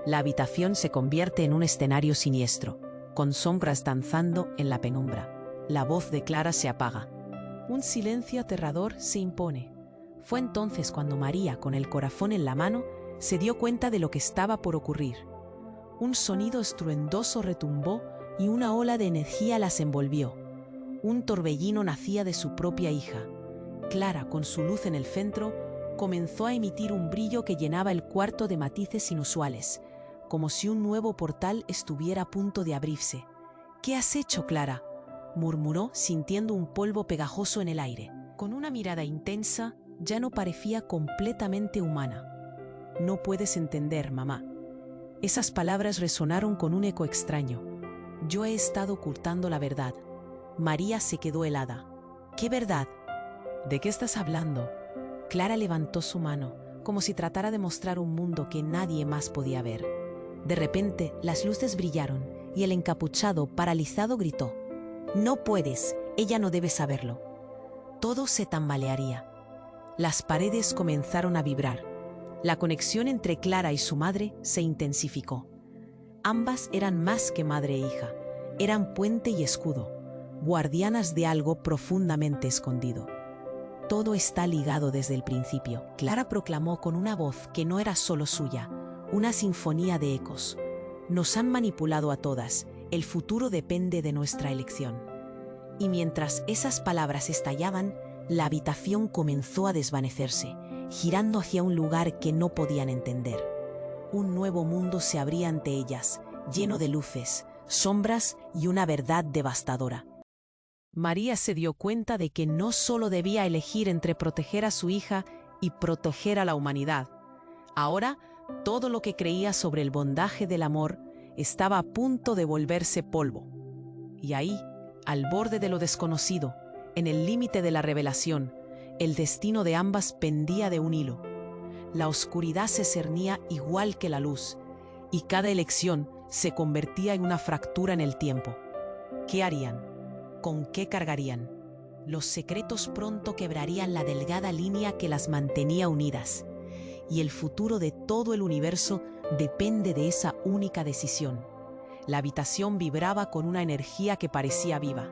La habitación se convierte en un escenario siniestro, con sombras danzando en la penumbra. La voz de Clara se apaga. Un silencio aterrador se impone. Fue entonces cuando María, con el corazón en la mano, se dio cuenta de lo que estaba por ocurrir. Un sonido estruendoso retumbó y una ola de energía las envolvió. Un torbellino nacía de su propia hija. Clara, con su luz en el centro, comenzó a emitir un brillo que llenaba el cuarto de matices inusuales, como si un nuevo portal estuviera a punto de abrirse. «¿Qué has hecho, Clara?», murmuró, sintiendo un polvo pegajoso en el aire. Con una mirada intensa, ya no parecía completamente humana. «No puedes entender, mamá». Esas palabras resonaron con un eco extraño. «Yo he estado ocultando la verdad». María se quedó helada. «¿Qué verdad? ¿De qué estás hablando?». Clara levantó su mano, como si tratara de mostrar un mundo que nadie más podía ver. De repente, las luces brillaron y el encapuchado, paralizado, gritó: «No puedes, ella no debe saberlo». Todo se tambalearía. Las paredes comenzaron a vibrar. La conexión entre Clara y su madre se intensificó. Ambas eran más que madre e hija. Eran puente y escudo, guardianas de algo profundamente escondido. «Todo está ligado desde el principio», Clara proclamó con una voz que no era solo suya, una sinfonía de ecos. «Nos han manipulado a todas. El futuro depende de nuestra elección». Y mientras esas palabras estallaban, la habitación comenzó a desvanecerse, girando hacia un lugar que no podían entender. Un nuevo mundo se abría ante ellas, lleno de luces, sombras y una verdad devastadora. María se dio cuenta de que no solo debía elegir entre proteger a su hija y proteger a la humanidad. Ahora, todo lo que creía sobre el bondaje del amor estaba a punto de volverse polvo. Y ahí, al borde de lo desconocido, en el límite de la revelación, el destino de ambas pendía de un hilo. La oscuridad se cernía igual que la luz, y cada elección se convertía en una fractura en el tiempo. ¿Qué harían? ¿Con qué cargarían? Los secretos pronto quebrarían la delgada línea que las mantenía unidas, y el futuro de todo el universo depende de esa única decisión. La habitación vibraba con una energía que parecía viva.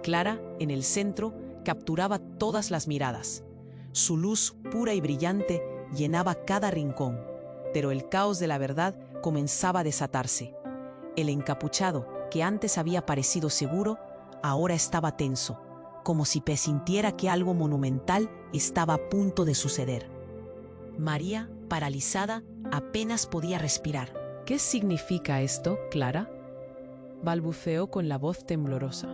Clara, en el centro, capturaba todas las miradas. Su luz pura y brillante llenaba cada rincón, pero el caos de la verdad comenzaba a desatarse. El encapuchado, que antes había parecido seguro, ahora estaba tenso, como si presintiera que algo monumental estaba a punto de suceder. María, paralizada, apenas podía respirar. «¿Qué significa esto, Clara?», balbuceó con la voz temblorosa.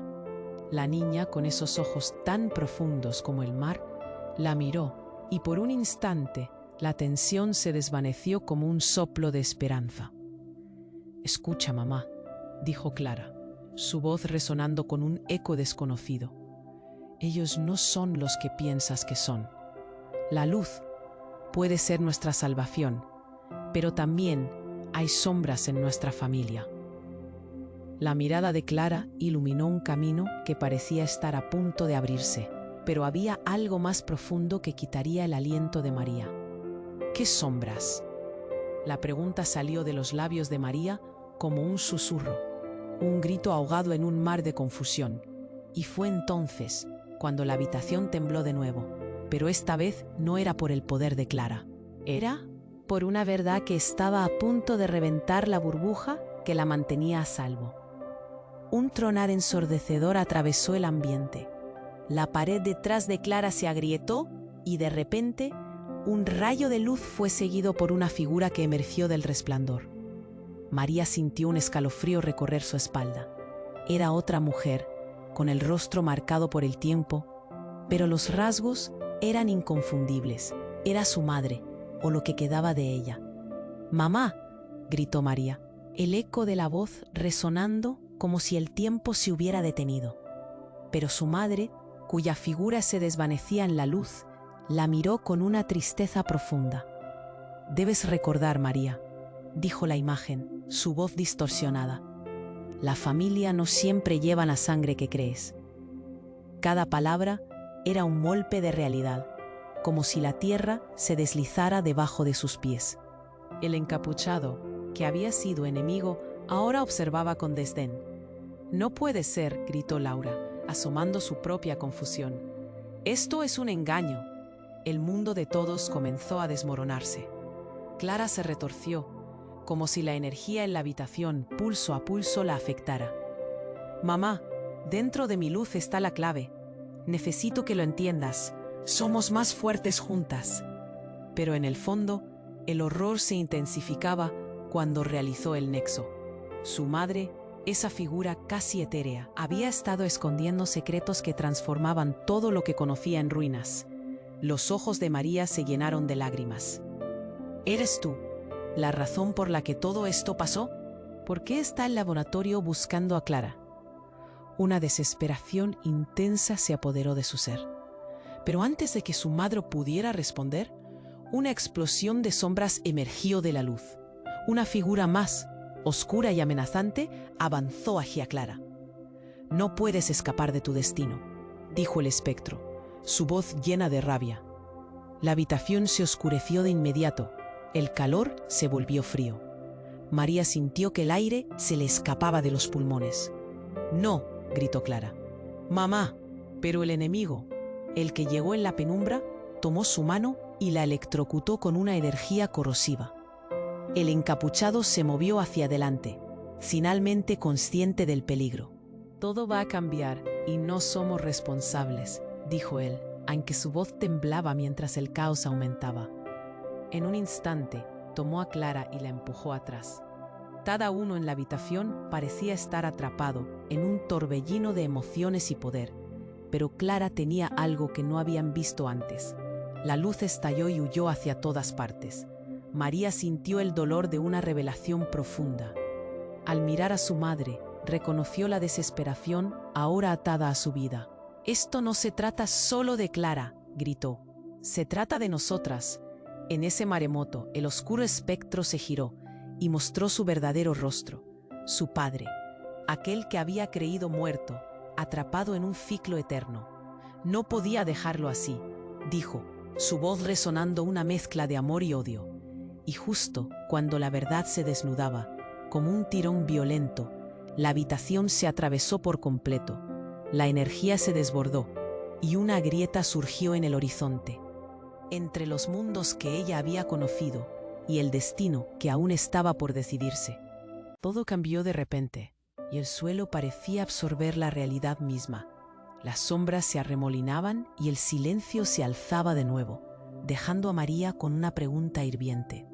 La niña, con esos ojos tan profundos como el mar, la miró y por un instante la tensión se desvaneció como un soplo de esperanza. «Escucha, mamá», dijo Clara, su voz resonando con un eco desconocido. «Ellos no son los que piensas que son. La luz puede ser nuestra salvación, pero también hay sombras en nuestra familia». La mirada de Clara iluminó un camino que parecía estar a punto de abrirse, pero había algo más profundo que quitaría el aliento de María. «¿Qué sombras?». La pregunta salió de los labios de María como un susurro, un grito ahogado en un mar de confusión. Y fue entonces cuando la habitación tembló de nuevo, pero esta vez no era por el poder de Clara. Era por una verdad que estaba a punto de reventar la burbuja que la mantenía a salvo. Un tronar ensordecedor atravesó el ambiente. La pared detrás de Clara se agrietó y de repente un rayo de luz fue seguido por una figura que emergió del resplandor. María sintió un escalofrío recorrer su espalda. Era otra mujer, con el rostro marcado por el tiempo, pero los rasgos eran inconfundibles. Era su madre, o lo que quedaba de ella. «¡Mamá!», gritó María, el eco de la voz resonando como si el tiempo se hubiera detenido. Pero su madre, cuya figura se desvanecía en la luz, la miró con una tristeza profunda. «Debes recordar, María», dijo la imagen, su voz distorsionada. «La familia no siempre lleva la sangre que crees». Cada palabra era un golpe de realidad, como si la tierra se deslizara debajo de sus pies. El encapuchado, que había sido enemigo, ahora observaba con desdén. «No puede ser», gritó Laura, asomando su propia confusión. «Esto es un engaño». El mundo de todos comenzó a desmoronarse. Clara se retorció, como si la energía en la habitación pulso a pulso la afectara. Mamá, dentro de mi luz está la clave. Necesito que lo entiendas. Somos más fuertes juntas. Pero en el fondo, el horror se intensificaba cuando realizó el nexo. Su madre, esa figura casi etérea, había estado escondiendo secretos que transformaban todo lo que conocía en ruinas. Los ojos de María se llenaron de lágrimas. ¿Eres tú la razón por la que todo esto pasó? ¿Por qué está el laboratorio buscando a Clara? Una desesperación intensa se apoderó de su ser. Pero antes de que su madre pudiera responder, una explosión de sombras emergió de la luz. Una figura más, oscura y amenazante, avanzó hacia Clara. «No puedes escapar de tu destino», dijo el espectro, su voz llena de rabia. La habitación se oscureció de inmediato. El calor se volvió frío. María sintió que el aire se le escapaba de los pulmones. «No», gritó Clara. «Mamá». Pero el enemigo, el que llegó en la penumbra, tomó su mano y la electrocutó con una energía corrosiva. El encapuchado se movió hacia adelante, finalmente consciente del peligro. «Todo va a cambiar y no somos responsables», dijo él, aunque su voz temblaba mientras el caos aumentaba. En un instante, tomó a Clara y la empujó atrás. Cada uno en la habitación parecía estar atrapado en un torbellino de emociones y poder, pero Clara tenía algo que no habían visto antes. La luz estalló y huyó hacia todas partes. María sintió el dolor de una revelación profunda. Al mirar a su madre, reconoció la desesperación ahora atada a su vida. «Esto no se trata solo de Clara», gritó. «Se trata de nosotras». En ese maremoto, el oscuro espectro se giró y mostró su verdadero rostro, su padre, aquel que había creído muerto, atrapado en un ciclo eterno. «No podía dejarlo así», dijo, su voz resonando una mezcla de amor y odio. Y justo cuando la verdad se desnudaba, como un tirón violento, la habitación se atravesó por completo, la energía se desbordó y una grieta surgió en el horizonte. Entre los mundos que ella había conocido y el destino que aún estaba por decidirse. Todo cambió de repente y el suelo parecía absorber la realidad misma. Las sombras se arremolinaban y el silencio se alzaba de nuevo, dejando a María con una pregunta hirviente.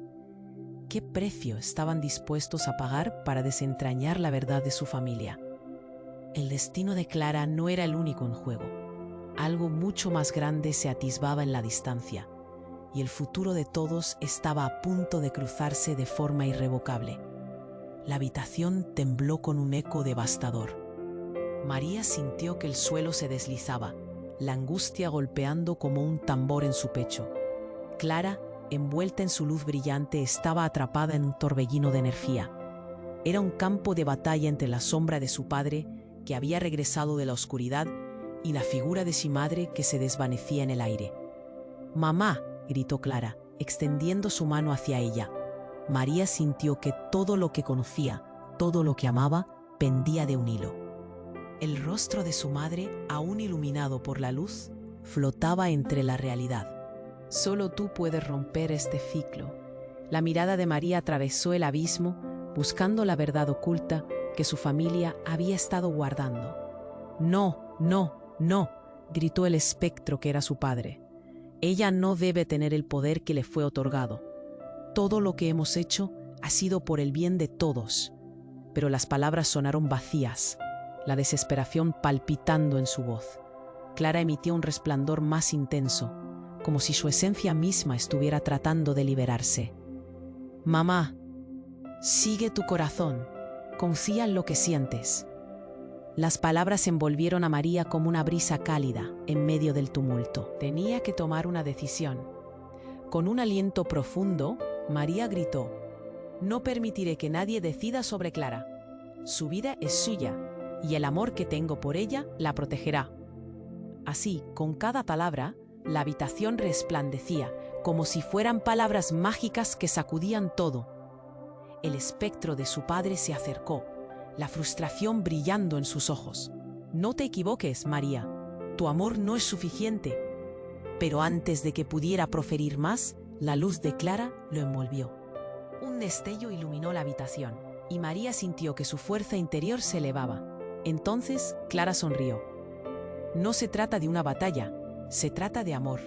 ¿Qué precio estaban dispuestos a pagar para desentrañar la verdad de su familia? El destino de Clara no era el único en juego. Algo mucho más grande se atisbaba en la distancia, y el futuro de todos estaba a punto de cruzarse de forma irrevocable. La habitación tembló con un eco devastador. María sintió que el suelo se deslizaba, la angustia golpeando como un tambor en su pecho. Clara, envuelta en su luz brillante, estaba atrapada en un torbellino de energía. Era un campo de batalla entre la sombra de su padre, que había regresado de la oscuridad, y la figura de su madre que se desvanecía en el aire. «Mamá», gritó Clara, extendiendo su mano hacia ella. María sintió que todo lo que conocía, todo lo que amaba, pendía de un hilo. El rostro de su madre, aún iluminado por la luz, flotaba entre la realidad. «Solo tú puedes romper este ciclo». La mirada de María atravesó el abismo, buscando la verdad oculta que su familia había estado guardando. «No, no, no», gritó el espectro que era su padre. «Ella no debe tener el poder que le fue otorgado. Todo lo que hemos hecho ha sido por el bien de todos». Pero las palabras sonaron vacías, la desesperación palpitando en su voz. Clara emitió un resplandor más intenso, como si su esencia misma estuviera tratando de liberarse. «Mamá, sigue tu corazón, confía en lo que sientes». Las palabras envolvieron a María como una brisa cálida en medio del tumulto. Tenía que tomar una decisión. Con un aliento profundo, María gritó: «No permitiré que nadie decida sobre Clara. Su vida es suya, y el amor que tengo por ella la protegerá». Así, con cada palabra, la habitación resplandecía, como si fueran palabras mágicas que sacudían todo. El espectro de su padre se acercó, la frustración brillando en sus ojos. «No te equivoques, María, tu amor no es suficiente». Pero antes de que pudiera proferir más, la luz de Clara lo envolvió. Un destello iluminó la habitación, y María sintió que su fuerza interior se elevaba. Entonces, Clara sonrió. No se trata de una batalla, se trata de amor.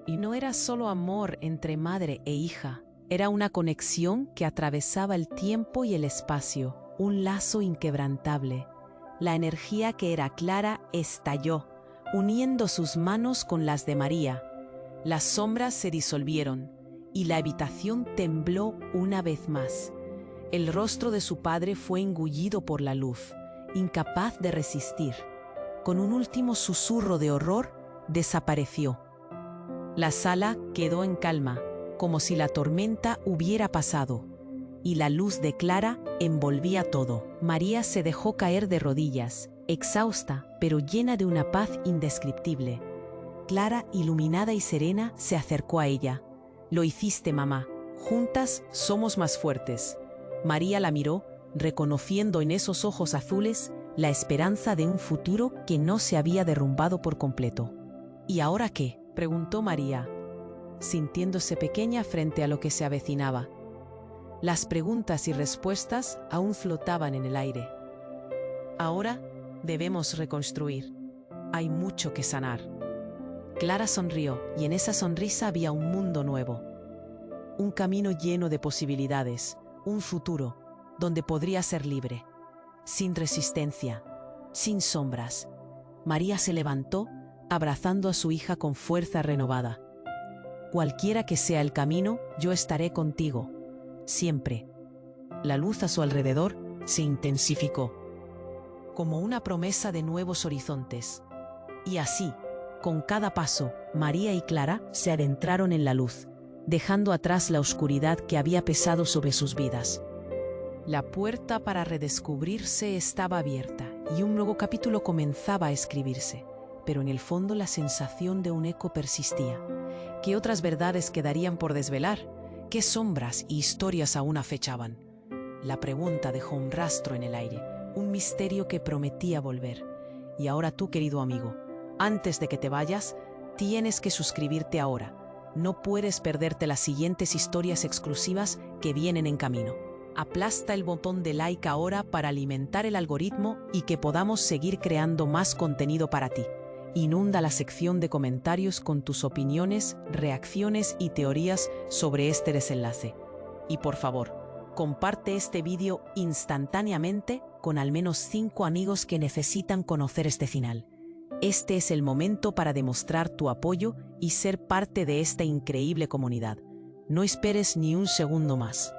Y no era solo amor entre madre e hija, era una conexión que atravesaba el tiempo y el espacio, un lazo inquebrantable. La energía que era Clara estalló, uniendo sus manos con las de María. Las sombras se disolvieron y la habitación tembló una vez más. El rostro de su padre fue engullido por la luz, incapaz de resistir. Con un último susurro de horror, desapareció. La sala quedó en calma, como si la tormenta hubiera pasado, y la luz de Clara envolvía todo. María se dejó caer de rodillas, exhausta, pero llena de una paz indescriptible. Clara, iluminada y serena, se acercó a ella. «Lo hiciste, mamá. Juntas somos más fuertes». María la miró, reconociendo en esos ojos azules la esperanza de un futuro que no se había derrumbado por completo. «¿Y ahora qué?», preguntó María, sintiéndose pequeña frente a lo que se avecinaba. Las preguntas y respuestas aún flotaban en el aire. «Ahora debemos reconstruir. Hay mucho que sanar». Clara sonrió, y en esa sonrisa había un mundo nuevo. Un camino lleno de posibilidades, un futuro donde podría ser libre, sin resistencia, sin sombras. María se levantó, abrazando a su hija con fuerza renovada. «Cualquiera que sea el camino, yo estaré contigo, siempre». La luz a su alrededor se intensificó, como una promesa de nuevos horizontes. Y así, con cada paso, María y Clara se adentraron en la luz, dejando atrás la oscuridad que había pesado sobre sus vidas. La puerta para redescubrirse estaba abierta y un nuevo capítulo comenzaba a escribirse, pero en el fondo la sensación de un eco persistía. ¿Qué otras verdades quedarían por desvelar? ¿Qué sombras y historias aún acechaban? La pregunta dejó un rastro en el aire, un misterio que prometía volver. Y ahora tú, querido amigo, antes de que te vayas, tienes que suscribirte ahora. No puedes perderte las siguientes historias exclusivas que vienen en camino. Aplasta el botón de like ahora para alimentar el algoritmo y que podamos seguir creando más contenido para ti. Inunda la sección de comentarios con tus opiniones, reacciones y teorías sobre este desenlace. Y por favor, comparte este vídeo instantáneamente con al menos 5 amigos que necesitan conocer este final. Este es el momento para demostrar tu apoyo y ser parte de esta increíble comunidad. No esperes ni un segundo más.